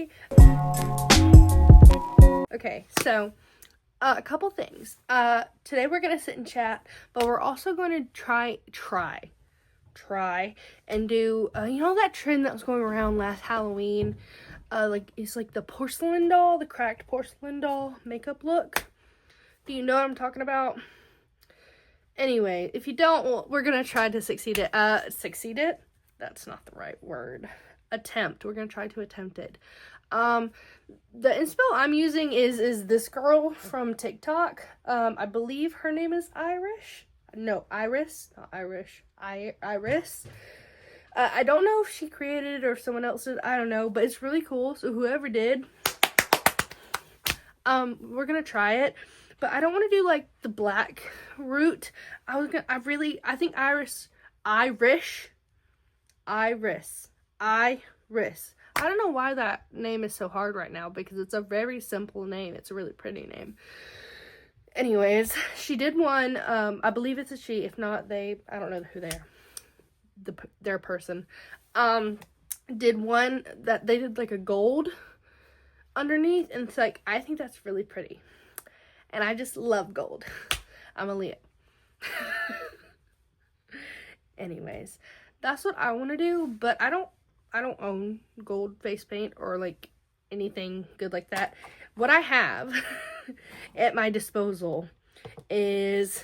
Bye! Okay, so a couple things. Today we're gonna sit and chat, but we're also going to try and do you know that trend that was going around last Halloween, it's like the porcelain doll, the cracked porcelain doll makeup look. Do you know what I'm talking about? Anyway, if you don't, well, we're gonna try to succeed it. That's not the right word. We're gonna try to attempt it. The inspo I'm using is this girl from TikTok. I believe her name is Iris. I don't know if she created it or if someone else did. I don't know, but it's really cool. So whoever did, we're gonna try it. But I don't want to do like the black route. I think Iris. I don't know why that name is so hard right now, because it's a very simple name. It's a really pretty name. Anyways, she did one. I believe it's a she. If not, I don't know who they are. Their person. Did one that they did like a gold underneath, and it's like, I think that's really pretty. And I just love gold. I'm a Leo. Anyways, that's what I want to do, but I don't own gold face paint or like anything good like that. What I have at my disposal is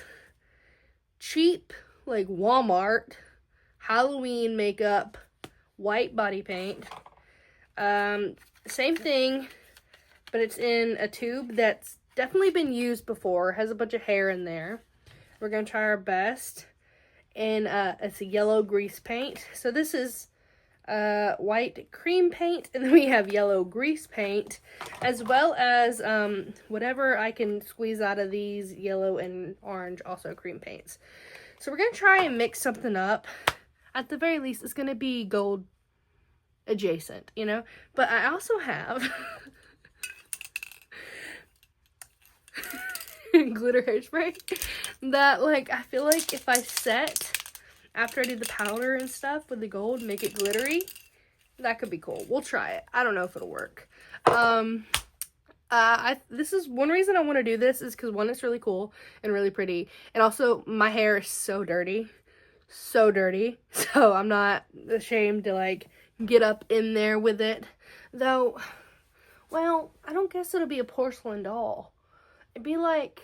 cheap, like Walmart Halloween makeup, white body paint. Same thing, but it's in a tube that's definitely been used before. Has a bunch of hair in there. We're gonna try our best. And it's a yellow grease paint. So this is white cream paint, and then we have yellow grease paint, as well as whatever I can squeeze out of these yellow and orange, also cream paints. So we're gonna try and mix something up. At the very least, it's gonna be gold adjacent, you know. But I also have glitter hairspray that, like, I feel like if I set after I do the powder and stuff with the gold, make it glittery, that could be cool. We'll try it. I don't know if it'll work. This is one reason I want to do this, is because one, it's really cool and really pretty, and also my hair is so dirty, so I'm not ashamed to like get up in there with it. Though, well, I don't guess it'll be a porcelain doll. It'd be like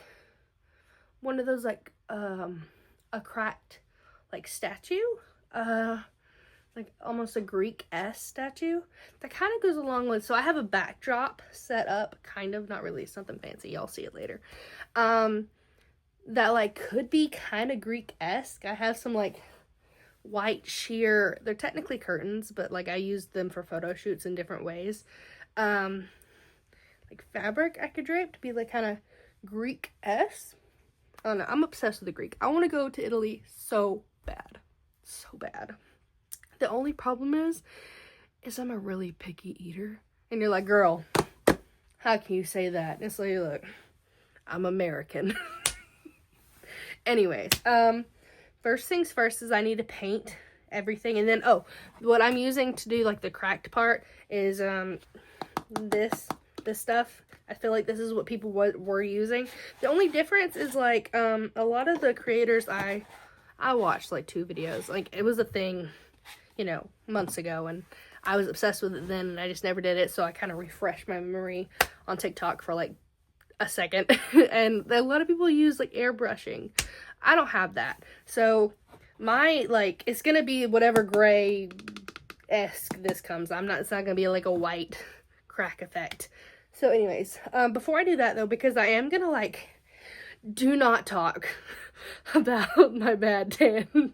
one of those, like, a cracked, like, statue. Like, almost a Greek-esque statue. That kind of goes along with, so I have a backdrop set up, kind of, not really, it's nothing fancy, y'all see it later. That, like, could be kind of Greek-esque. I have some, like, white sheer, they're technically curtains, but, like, I used them for photo shoots in different ways. Like, fabric I could drape to be, like, kind of Greek-esque. I don't know. I'm obsessed with the Greek. I want to go to Italy so bad. So bad. The only problem is I'm a really picky eater. And you're like, girl, how can you say that? And it's like, look, I'm American. Anyways, first things first is I need to paint everything. And then, what I'm using to do, like, the cracked part is, this stuff. I feel like this is what people were using. The only difference is, like, a lot of the creators I watched, like, 2 videos. Like, it was a thing, you know, months ago, and I was obsessed with it then, and I just never did it, so I kind of refreshed my memory on TikTok for, like, a second. And a lot of people use, like, airbrushing. I don't have that. So, my, like, it's gonna be whatever gray-esque this comes. It's not gonna be, like, a white crack effect. So anyways, before I do that though, because I am gonna, like, do not talk about my bad tan.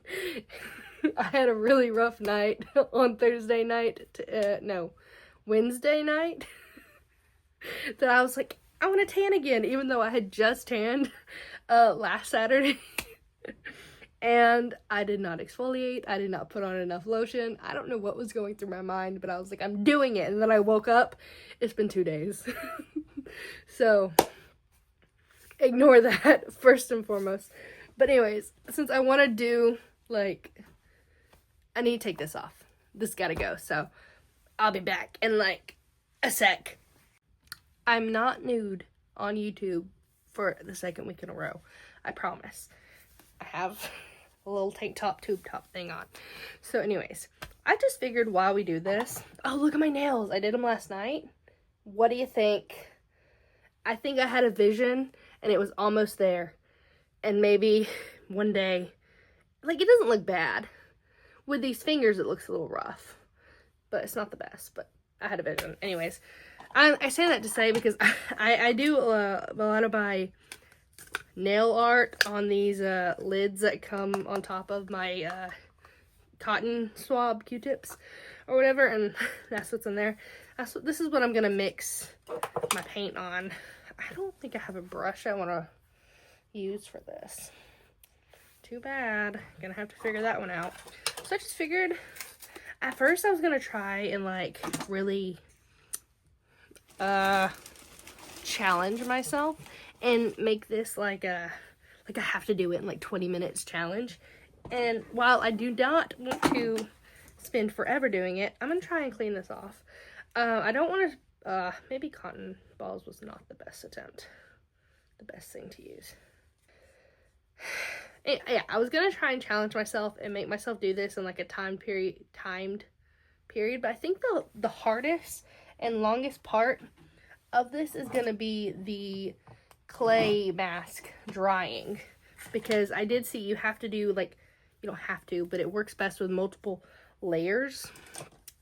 I had a really rough night on Wednesday night, that I was like, I want to tan again, even though I had just tanned last Saturday. And I did not exfoliate. I did not put on enough lotion. I don't know what was going through my mind, but I was like, I'm doing it. And then I woke up. It's been 2 days. So, ignore that first and foremost. But anyways, since I want to do, like, I need to take this off. This gotta go. So, I'll be back in, like, a sec. I'm not nude on YouTube for the second week in a row. I promise. I have a little tank top, tube top thing on. So anyways, I just figured while we do this, oh, look at my nails. I did them last night. What do you think? I think I had a vision and it was almost there. And maybe one day, like, it doesn't look bad. With these fingers, it looks a little rough. But it's not the best, but I had a vision. Anyways, I say that to say because I do a lot of my nail art on these lids that come on top of my cotton swab Q-tips or whatever, and that's what's in there. This is what I'm gonna mix my paint on. I don't think I have a brush I want to use for this. Too bad. Gonna have to figure that one out. So I just figured, at first I was gonna try and like really challenge myself and make this like I have to do it in like 20 minutes challenge. And while I do not want to spend forever doing it, I'm gonna try and clean this off. I don't want to, maybe cotton balls was not the best attempt. The best thing to use. Yeah, I was gonna try and challenge myself and make myself do this in like a timed period, but I think the hardest and longest part of this is gonna be the clay mask drying, because I did see you have to do, like, you don't have to, but it works best with multiple layers.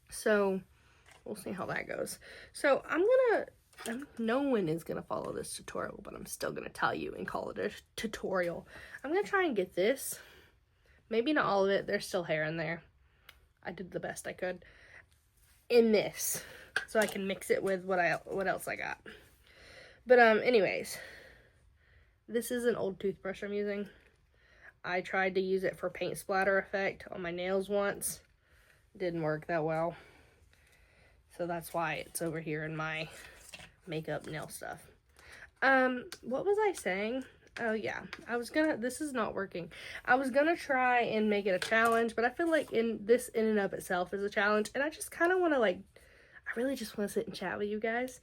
So we'll see how that goes. So no one is gonna follow this tutorial, but I'm still gonna tell you and call it a tutorial. I'm gonna try and get this, maybe not all of it, there's still hair in there. I did the best I could in this, so I can mix it with what else I got. But anyways, this is an old toothbrush I'm using. I tried to use it for paint splatter effect on my nails once. Didn't work that well. So that's why it's over here in my makeup nail stuff. What was I saying? Oh yeah, this is not working. I was gonna try and make it a challenge, but I feel like in and of itself is a challenge, and I just kind of want to, like, I really just want to sit and chat with you guys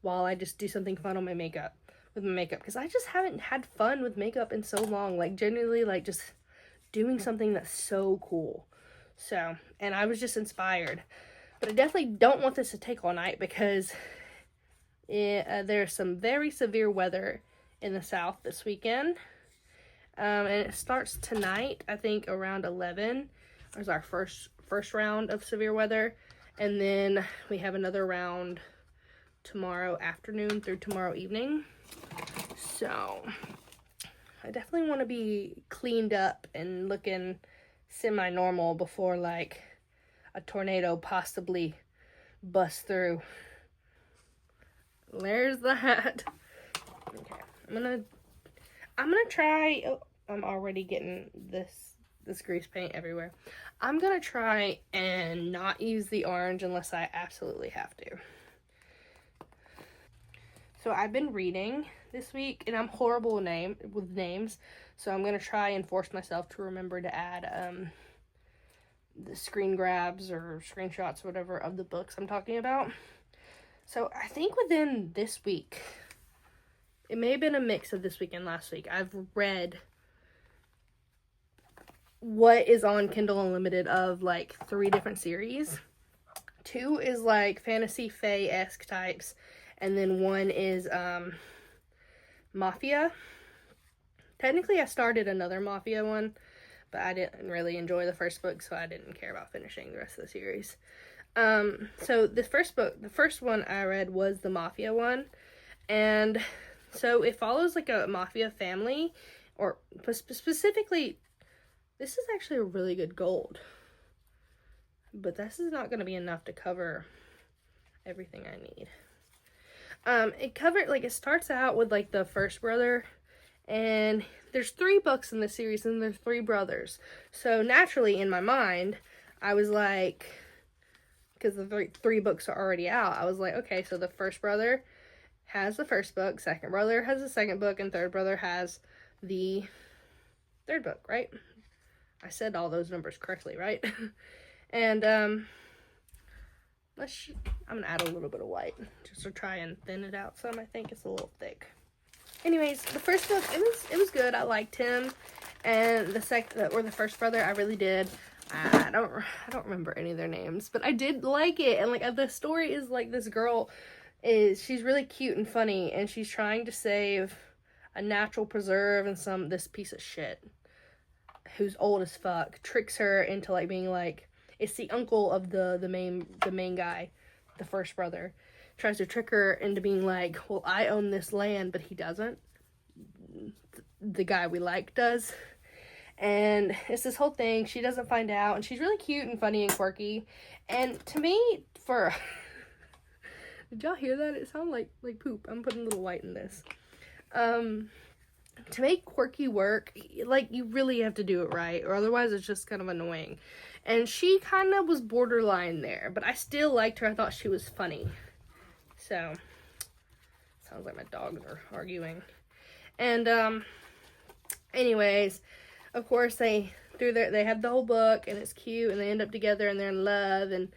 while I just do something fun on my makeup, because I just haven't had fun with makeup in so long, like genuinely, like just doing something that's so cool. So, and I was just inspired, but I definitely don't want this to take all night, because there's some very severe weather in the south this weekend, and it starts tonight. I think around 11 is our first round of severe weather, and then we have another round tomorrow afternoon through tomorrow evening. So I definitely want to be cleaned up and looking semi-normal before, like, a tornado possibly busts through. There's that. Okay, I'm gonna try. Oh, I'm already getting this grease paint everywhere. I'm gonna try and not use the orange unless I absolutely have to. So I've been reading this week, and I'm horrible with names, so I'm gonna try and force myself to remember to add the screen grabs or screenshots or whatever of the books I'm talking about. So I think within this week, it may have been a mix of this week and last week, I've read what is on Kindle Unlimited of like 3 different series. 2 is like fantasy fae-esque types, and then 1 is Mafia. Technically I started another Mafia one, but I didn't really enjoy the first book, so I didn't care about finishing the rest of the series. So the first one I read was the Mafia one, and so it follows like a mafia family, or specifically, this is actually a really good gold, but this is not going to be enough to cover everything I need. It starts out with like the first brother, and there's 3 books in the series, and there's 3 brothers. So naturally in my mind, I was like, because the 3 books are already out, I was like, okay, so the first brother has the first book, second brother has the second book, and third brother has the third book, right? I said all those numbers correctly, right? And I'm gonna add a little bit of white just to try and thin it out some. I think it's a little thick. Anyways, the first book, it was good. I liked him. And the first brother, I really did. I don't remember any of their names, but I did like it. And like the story is like this girl she's really cute and funny, and she's trying to save a natural preserve, and this piece of shit who's old as fuck tricks her into like being like, it's the uncle of the main guy, the first brother, tries to trick her into being like, well, I own this land, but he doesn't. The guy we like does. And it's this whole thing. She doesn't find out, and she's really cute and funny and quirky. And to me, did y'all hear that? It sounded like poop. I'm putting a little white in this. To make quirky work, like, you really have to do it right, or otherwise it's just kind of annoying. And she kind of was borderline there, but I still liked her. I thought she was funny. So, sounds like my dogs are arguing. And, anyways, of course, they have the whole book, and it's cute, and they end up together, and they're in love, and,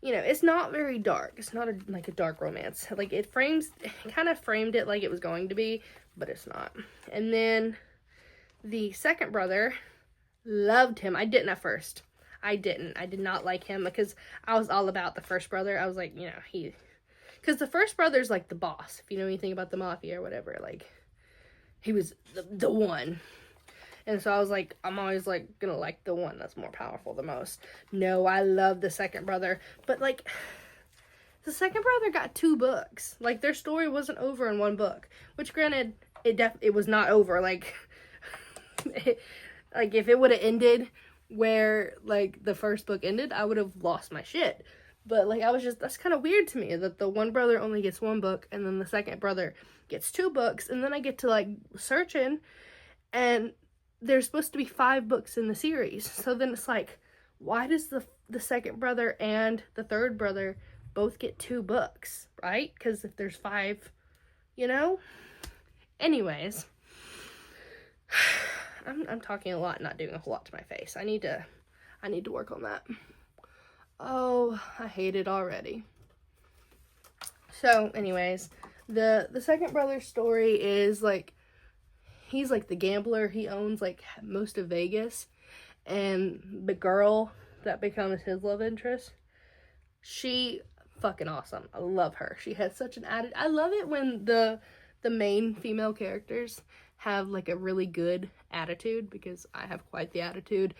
you know, it's not very dark. It's not like a dark romance. Like, it kind of framed it like it was going to be, but it's not. And then the second brother, loved him. I didn't at first. I did not like him because I was all about the first brother. I was like, you know, because the first brother's like the boss, if you know anything about the mafia or whatever. Like, he was the one. And so I was like, I'm always like gonna like the one that's more powerful the most. No, I love the second brother, but like, the second brother got 2 books. Like, their story wasn't over in one book, which granted, it was not over. Like, like if it would have ended where like the first book ended, I would have lost my shit. But like, that's kind of weird to me that the one brother only gets 1 book, and then the second brother gets 2 books, and then I get to like searching, and there's supposed to be 5 books in the series. So then it's like, why does the second brother and the third brother both get 2 books, right? Because if there's 5, you know? Anyways, I'm talking a lot, not doing a whole lot to my face. I need to work on that. Oh, I hate it already. So, anyways, the second brother's story is like, he's like the gambler. He owns like most of Vegas, and the girl that becomes his love interest, she fucking awesome. I love her. She has such an attitude. I love it when the main female characters have like a really good attitude, because I have quite the attitude.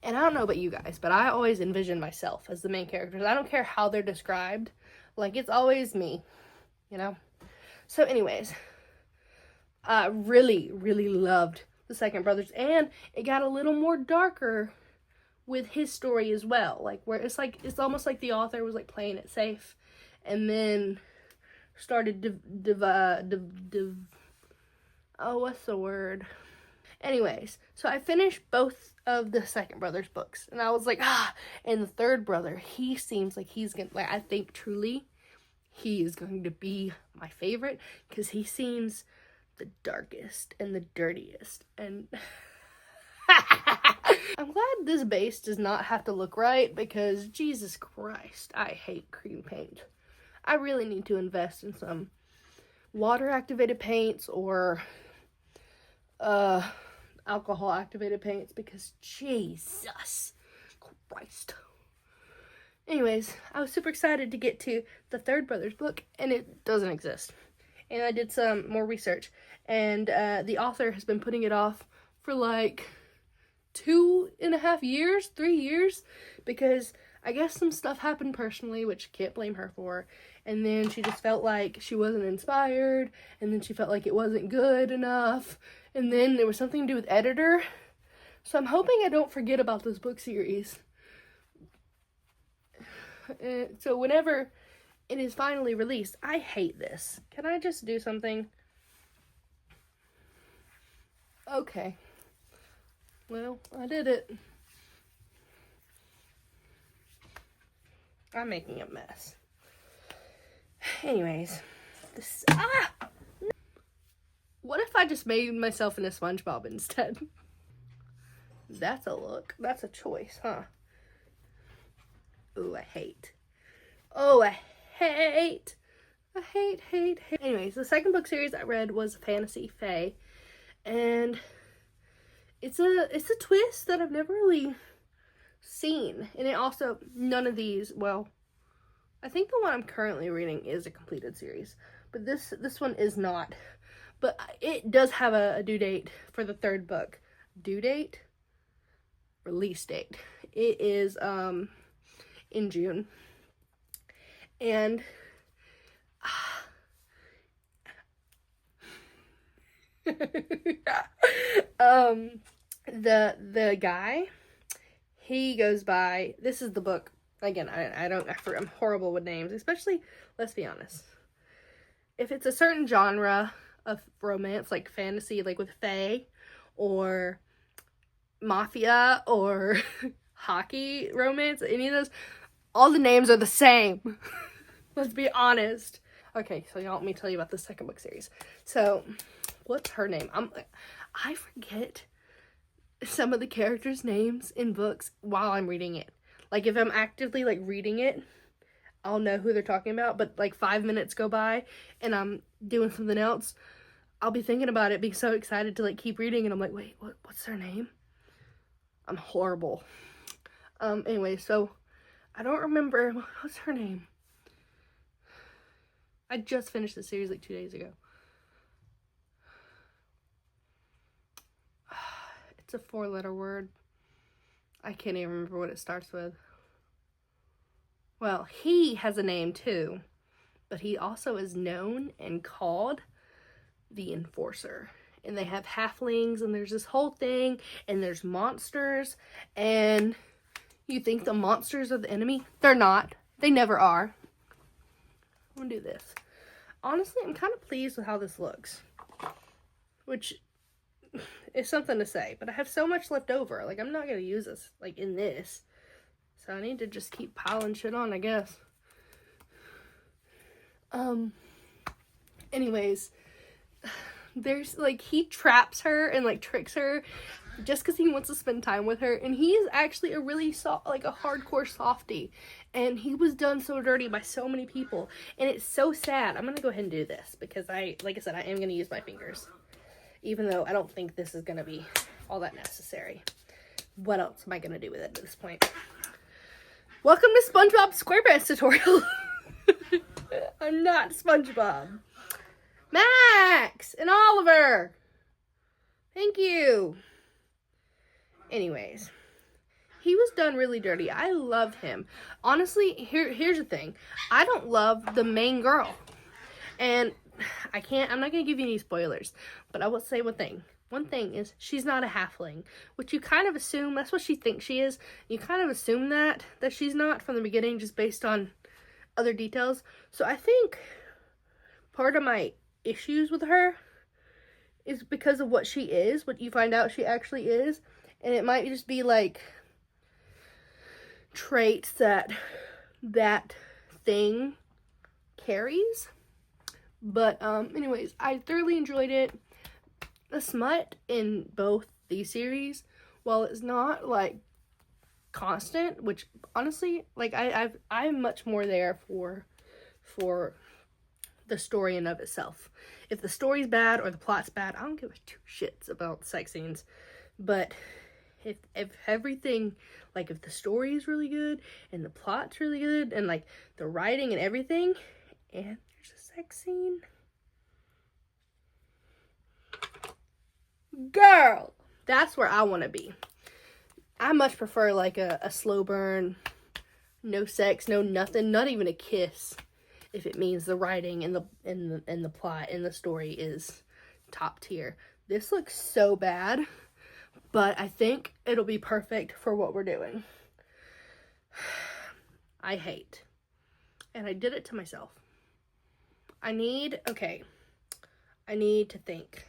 And I don't know about you guys, but I always envision myself as the main characters. I don't care how they're described. Like, it's always me, you know? So anyways, I really, really loved the second brothers, and it got a little more darker with his story as well. Like, where it's almost like the author was like playing it safe, and then started what's the word? Anyways, so I finished both of the second brother's books, and I was like, and the third brother, he seems like he's gonna, like, I think truly he is going to be my favorite, because he seems the darkest and the dirtiest, and I'm glad this base does not have to look right, because Jesus Christ, I hate cream paint. I really need to invest in some water activated paints or alcohol activated paints, because Jesus Christ. Anyways, I was super excited to get to the third brother's book, and it doesn't exist. And I did some more research, and the author has been putting it off for like 2.5 years, 3 years, because I guess some stuff happened personally, which I can't blame her for, and then she just felt like she wasn't inspired, and then she felt like it wasn't good enough, and then there was something to do with editor. So I'm hoping I don't forget about this book series. So whenever it is finally released, I hate this. Can I just do something? Okay. Well, I did it. I'm making a mess. Anyways, what if I just made myself into SpongeBob instead? That's a look. That's a choice, huh? Ooh, I hate. Oh, I hate. Anyways, the second book series I read was Fantasy Fae, and it's a twist that I've never really seen. And it also, none of these, well, I think the one I'm currently reading is a completed series, but this one is not. But it does have a due date for the third book. Due date? Release date. It is in June. And the guy, he goes by, this is the book. Again, I'm horrible with names, especially, let's be honest. If it's a certain genre of romance, like fantasy, like with fae, or mafia, or hockey romance, any of those, all the names are the same. Let's be honest. Okay, so y'all, let me tell you about the second book series. So, what's her name? I forget some of the characters' names in books while I'm reading it. Like, if I'm actively, like, reading it, I'll know who they're talking about. But, like, 5 minutes go by and I'm doing something else, I'll be thinking about it, being so excited to, like, keep reading. And I'm like, wait, what's their name? I'm horrible. Anyway, so I don't remember. What's her name? I just finished the series, like, 2 days ago. It's a 4-letter word. I can't even remember what it starts with. Well, he has a name too, but he also is known and called the Enforcer. And they have halflings, and there's this whole thing, and there's monsters, and you think the monsters are the enemy? They're not. They never are. I'm gonna do this. Honestly, I'm kind of pleased with how this looks, which is something to say, but I have so much left over. Like, I'm not going to use this, like, in this. So I need to just keep piling shit on, I guess. Anyways, there's, like, he traps her and, like, tricks her just because he wants to spend time with her. And he is actually a really like a hardcore softie. And he was done so dirty by so many people. And it's so sad. I'm going to go ahead and do this because like I said, I am going to use my fingers. Even though I don't think this is going to be all that necessary. What else am I going to do with it at this point? Welcome to SpongeBob SquarePants tutorial. I'm not SpongeBob. Max and Oliver. Thank you. Anyways, he was done really dirty. I love him. Honestly, here's the thing. I don't love the main girl. And I'm not going to give you any spoilers, but I will say one thing. One thing is, she's not a halfling, which you kind of assume, that's what she thinks she is. You kind of assume that she's not from the beginning, just based on other details. So I think part of my issues with her is because of what she is, what you find out she actually is. And it might just be like traits that thing carries. But anyways, I thoroughly enjoyed it. The smut in both these series, while it's not like constant, which honestly, like I'm much more there for the story in of itself. If the story's bad or the plot's bad, I don't give a two shits about sex scenes. But if everything, like if the story is really good and the plot's really good and like the writing and everything, and there's a sex scene, girl, that's where I want to be. I much prefer like a slow burn, no sex, no nothing, not even a kiss, if it means the writing and the plot and the story is top tier. This looks so bad, but I think it'll be perfect for what we're doing. I hate, and I did it to myself. I need to think.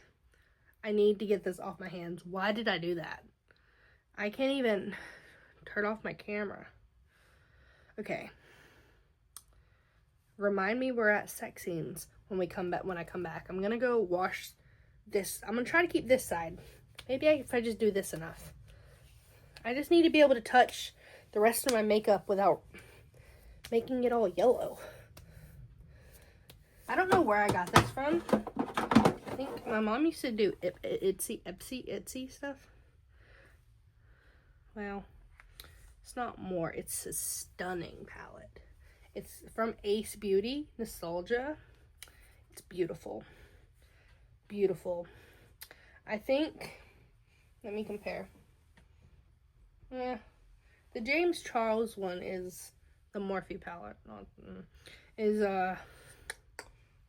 I need to get this off my hands. Why did I do that? I can't even turn off my camera. Okay. Remind me we're at sex scenes when I come back. I'm gonna go wash this. I'm gonna try to keep this side. Maybe if I just do this enough. I just need to be able to touch the rest of my makeup without making it all yellow. I don't know where I got this from. I think my mom used to do Etsy stuff. Well, it's not more. It's a stunning palette. It's from Ace Beauty, Nostalgia. It's beautiful. Beautiful. I think, let me compare. The James Charles one is the Morphe palette. Is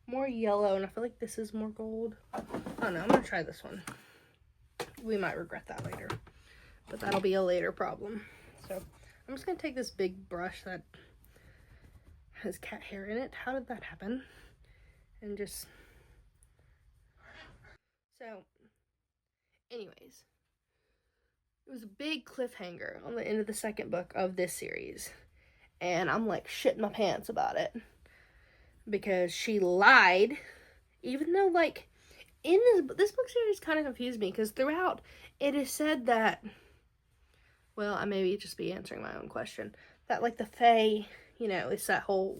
more yellow, and I feel like this is more gold. I don't know. I'm gonna try this one. We might regret that later, but that'll be a later problem. So I'm just gonna take this big brush that has cat hair in it. How did that happen? And just, so anyways, it was a big cliffhanger on the end of the second book of this series, and I'm like shitting my pants about it because she lied, even though, like, in this book series kind of confused me because throughout it is said that, well, I may just be answering my own question, that like the Fae, you know, it's that whole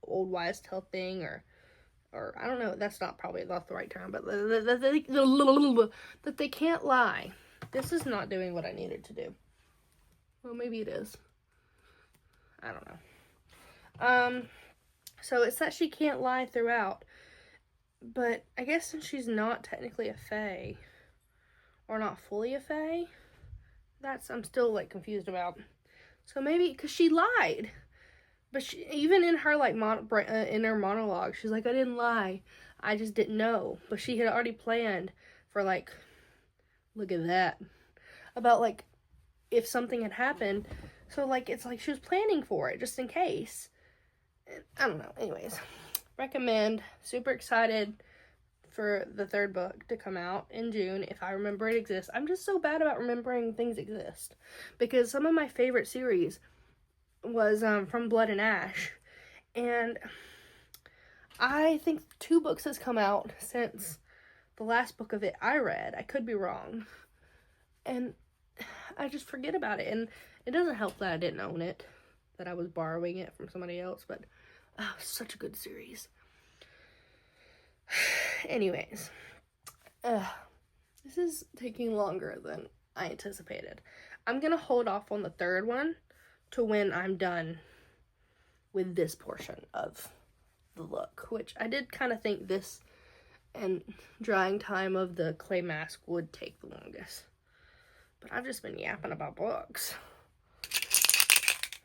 old wives' tale thing, or I don't know, that's not probably not the right term, but that they can't lie. This is not doing what I needed to do. Well, maybe it is. I don't know. So it's that she can't lie throughout. But I guess since she's not technically a Fae, or not fully a Fae, I'm still, like, confused about. So maybe, because she lied. But she, even in her, like, in her monologue, she's like, I didn't lie. I just didn't know. But she had already planned for, like, look at that, about, like, if something had happened. So, like, it's like she was planning for it, just in case. I don't know. Anyways, recommend. Super excited for the third book to come out in June, if I remember it exists. I'm just so bad about remembering things exist, because some of my favorite series was From Blood and Ash, and I think 2 books has come out since the last book of it I read. I could be wrong, and I just forget about it, and it doesn't help that I didn't own it, that I was borrowing it from somebody else, but such a good series. Anyways, this is taking longer than I anticipated. I'm gonna hold off on the third one to when I'm done with this portion of the look, which I did kind of think this and drying time of the clay mask would take the longest. But I've just been yapping about books.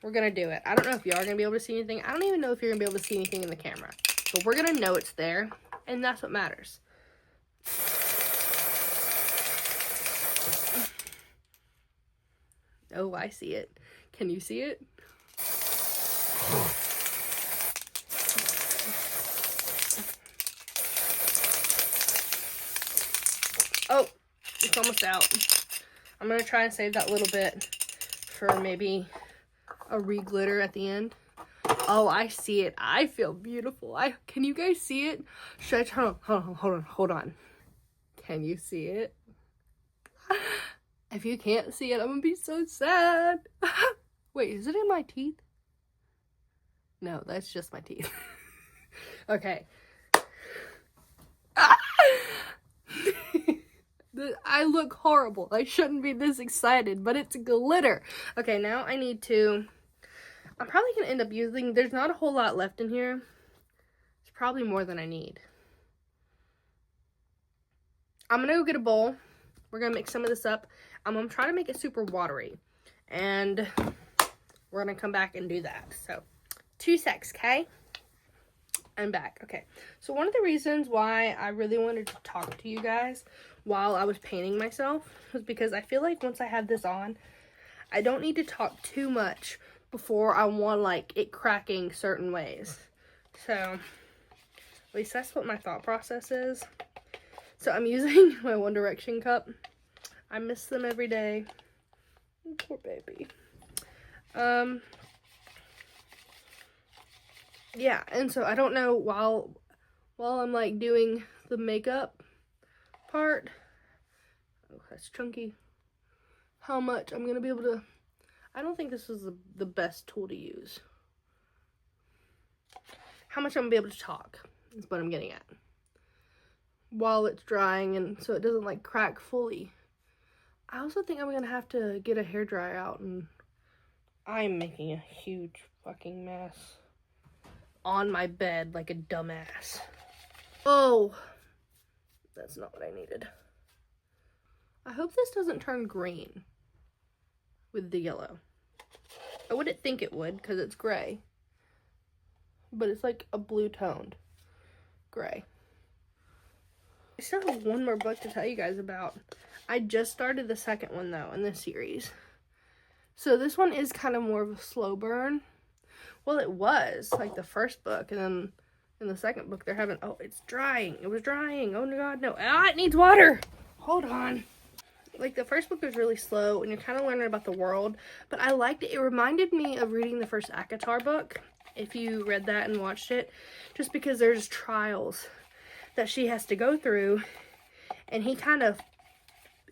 We're gonna do it. I don't know if you are gonna be able to see anything. I don't even know if you're gonna be able to see anything in the camera. But we're gonna know it's there, and that's what matters. Oh, I see it. Can you see it? Oh, it's almost out. I'm gonna try and save that little bit for maybe a re-glitter at the end. Oh, I see it. I feel beautiful. Can you guys see it? Should I turn on? Hold on. Can you see it? If you can't see it, I'm gonna be so sad. Wait, is it in my teeth? No, that's just my teeth. Okay. I look horrible. I shouldn't be this excited, but it's glitter. Okay, now I need to... I'm probably going to end up using... There's not a whole lot left in here. It's probably more than I need. I'm going to go get a bowl. We're going to mix some of this up. I'm going to try to make it super watery. And we're going to come back and do that. So, 2 secs, okay? I'm back. Okay, so one of the reasons why I really wanted to talk to you guys while I was painting myself was because I feel like once I have this on, I don't need to talk too much before I want, like, it cracking certain ways. So, at least that's what my thought process is. So I'm using my One Direction cup. I miss them every day. Poor baby. Yeah, and so I don't know while I'm, like, doing the makeup part, oh, that's chunky, how much I'm gonna be able to... I don't think this is the best tool to use. how much I'm gonna be able to talk is what I'm getting at while it's drying, and so it doesn't like crack fully. I also think I'm gonna have to get a hairdryer out, and I'm making a huge fucking mess on my bed like a dumbass. Oh, that's not what I needed. I hope this doesn't turn green with the yellow. I wouldn't think it would because it's gray, but it's like a blue toned gray. I still have one more book to tell you guys about. I just started the second one though in this series. So this one is kind of more of a slow burn. Well, it was like the first book, and then in the second book they're having, oh, it's drying. It was drying. Oh my god, no. Ah, it needs water. Hold on. Like the first book was really slow and you're kind of learning about the world, but I liked it. It reminded me of reading the first Akatar book, if you read that and watched it, just because there's trials that she has to go through, and he kind of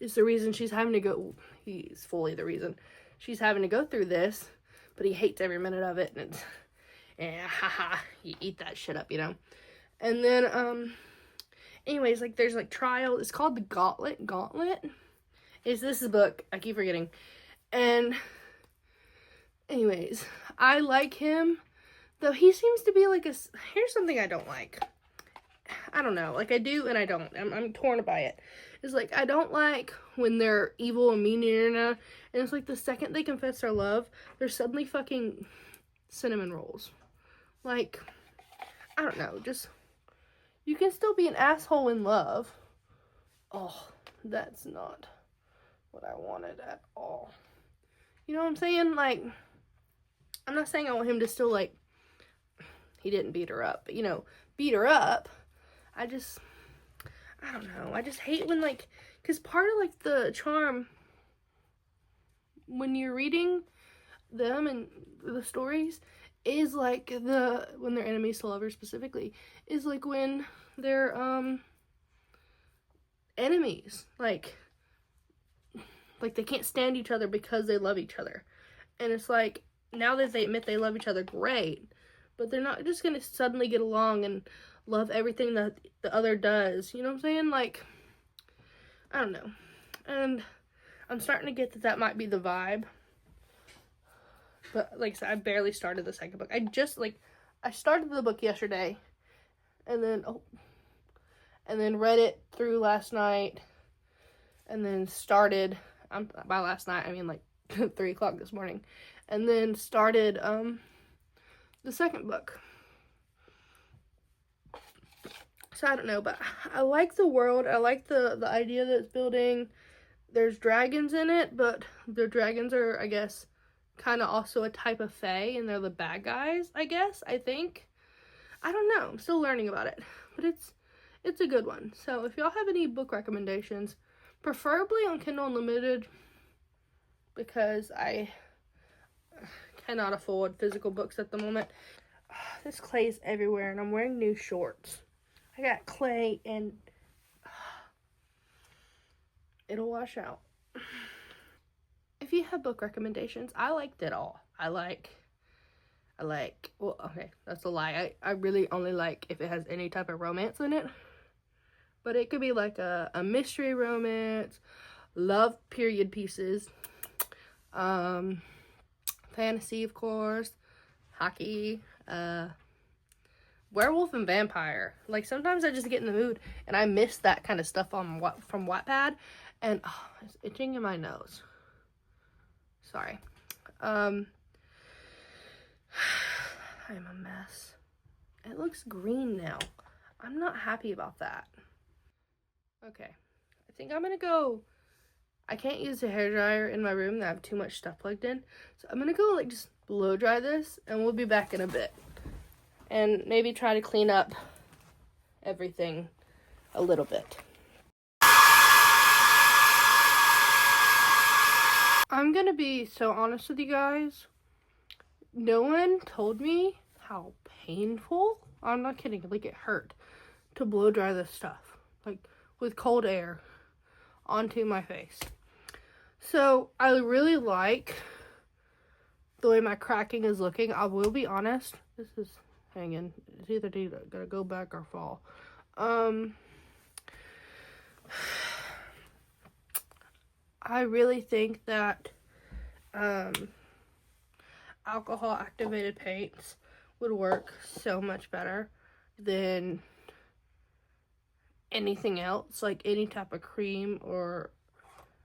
is the reason she's having to go, he's fully the reason she's having to go through this, but he hates every minute of it, and it's, haha, you eat that shit up, you know. And then, anyways, like there's like trial, it's called the Gauntlet, this is a book, I keep forgetting, and anyways, I like him, though he seems to be like here's something I don't like. I don't know, like I do and I don't. I'm torn by it. It's like I don't like when they're evil and mean and it's like the second they confess their love, they're suddenly fucking cinnamon rolls. Like, I don't know, just you can still be an asshole in love. Oh, that's not what I wanted at all. You know what I'm saying? Like, I'm not saying I want him to still like, he didn't beat her up, but you know, beat her up. I don't know, I just hate when like, because part of like the charm when you're reading them and the stories is like when they're enemies to lovers specifically, is like when they're enemies, like they can't stand each other because they love each other. And it's like, now that they admit they love each other, great, but they're not just gonna suddenly get along and love everything that the other does. You know what I'm saying? Like, I don't know. And I'm starting to get that might be the vibe. But like I said, I barely started the second book. I started the book yesterday, and then read it through last night, and then started, by last night I mean like 3 o'clock this morning, and then started the second book. So I don't know, but I like the world. I like the idea that it's building. There's dragons in it, but the dragons are, I guess, kind of also a type of fae, and they're the bad guys, I guess, I think. I don't know. I'm still learning about it, but it's a good one. So if y'all have any book recommendations, preferably on Kindle Unlimited, because I cannot afford physical books at the moment. This clay is everywhere, and I'm wearing new shorts. I got clay, and it'll wash out. If you have book recommendations, I liked it all. I like, well, okay, that's a lie. I really only like if it has any type of romance in it. But it could be like a mystery romance, love period pieces, fantasy, of course, hockey, werewolf and vampire. Like, sometimes I just get in the mood and I miss that kind of stuff from Wattpad, and it's itching in my nose. Sorry. I'm a mess. It looks green now. I'm not happy about that. Okay. I think I'm gonna go. I can't use the hairdryer in my room. I have too much stuff plugged in. So I'm gonna go like just blow dry this, and we'll be back in a bit. And maybe try to clean up everything a little bit. I'm gonna be so honest with you guys. No one told me how painful, I'm not kidding, like it hurt to blow dry this stuff, like with cold air onto my face. So I really like the way my cracking is looking. I will be honest, this is hanging. It's either gotta go back or fall. I really think that alcohol activated paints would work so much better than anything else, like any type of cream, or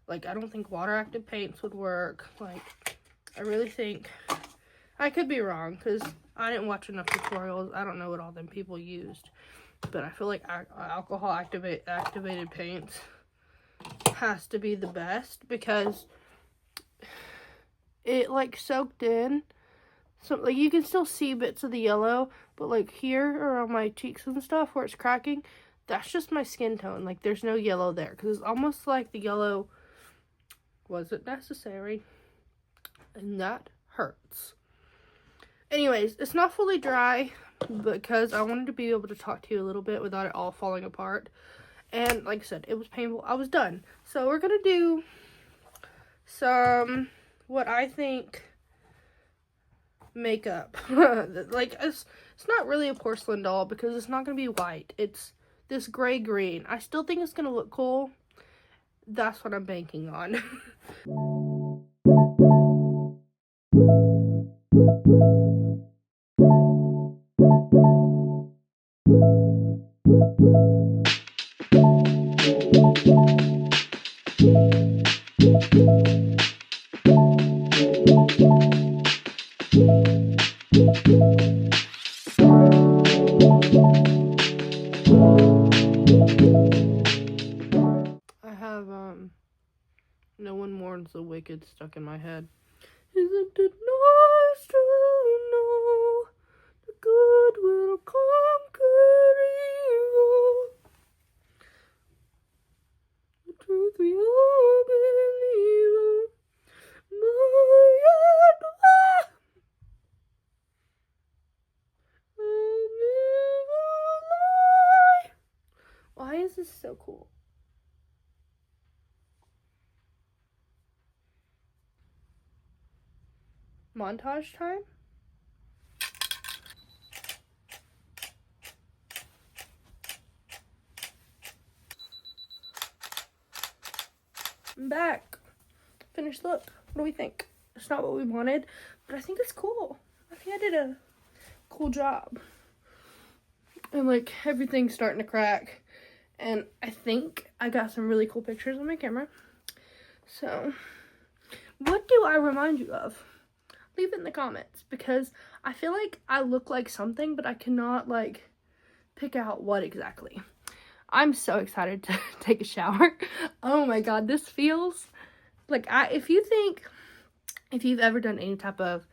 like I don't think water active paints would work. Like I really think, I could be wrong because I didn't watch enough tutorials. I don't know what all them people used, but I feel like alcohol activated paints has to be the best because it like soaked in. So like you can still see bits of the yellow, but like here around my cheeks and stuff where it's cracking, that's just my skin tone. Like there's no yellow there because it's almost like the yellow wasn't necessary, and that hurts. Anyways, it's not fully dry because I wanted to be able to talk to you a little bit without it all falling apart. And like I said, it was painful. I was done. So we're gonna do some, what I think, makeup. Like it's not really a porcelain doll because it's not gonna be white. It's this gray green. I still think it's gonna look cool. That's what I'm banking on. I have No One Mourns the Wicked stuck in my head. Isn't it nice to know the good will conquer evil? The truth we all believe. Why is this so cool? Montage time? I'm back. Finished look. What do we think? It's not what we wanted, but I think it's cool. I think I did a cool job. And like everything's starting to crack. And I think I got some really cool pictures on my camera. So, what do I remind you of? Leave it in the comments because I feel like I look like something, but I cannot like pick out what exactly. I'm so excited to take a shower. Oh my god, this feels like if you've ever done any type of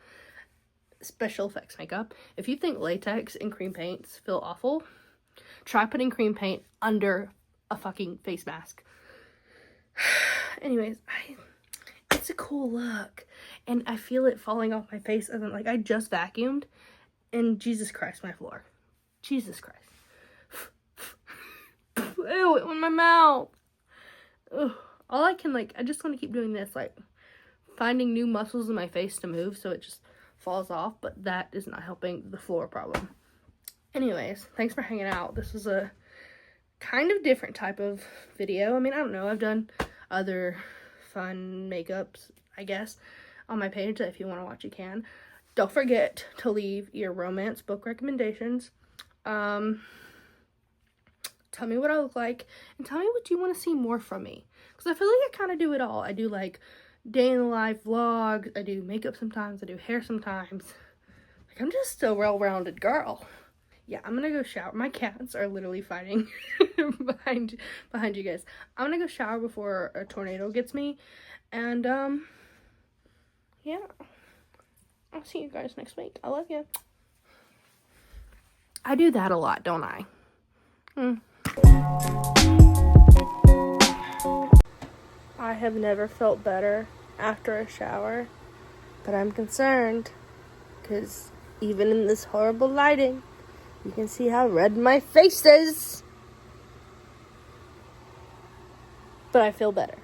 special effects makeup, if you think latex and cream paints feel awful, try putting cream paint under a fucking face mask. Anyways, it's a cool look, and I feel it falling off my face, and then like I just vacuumed, and Jesus Christ, my floor. Jesus Christ. Ew, it went in my mouth. Ugh. All I can I just want to keep doing this, like finding new muscles in my face to move so it just falls off, but that is not helping the floor problem. Anyways, thanks for hanging out. This was a kind of different type of video. I mean, I don't know. I've done other fun makeups, I guess, on my page. If you want to watch, you can. Don't forget to leave your romance book recommendations. Tell me what I look like, and tell me what you want to see more from me, because I feel like I kind of do it all. I do like day in the life vlogs, I do makeup sometimes, I do hair sometimes. Like, I'm just a well-rounded girl. Yeah, I'm gonna go shower. My cats are literally fighting behind you guys. I'm gonna go shower before a tornado gets me, and yeah, I'll see you guys next week. I love you. I do that a lot, don't I? I have never felt better after a shower, but I'm concerned because even in this horrible lighting, you can see how red my face is. But I feel better.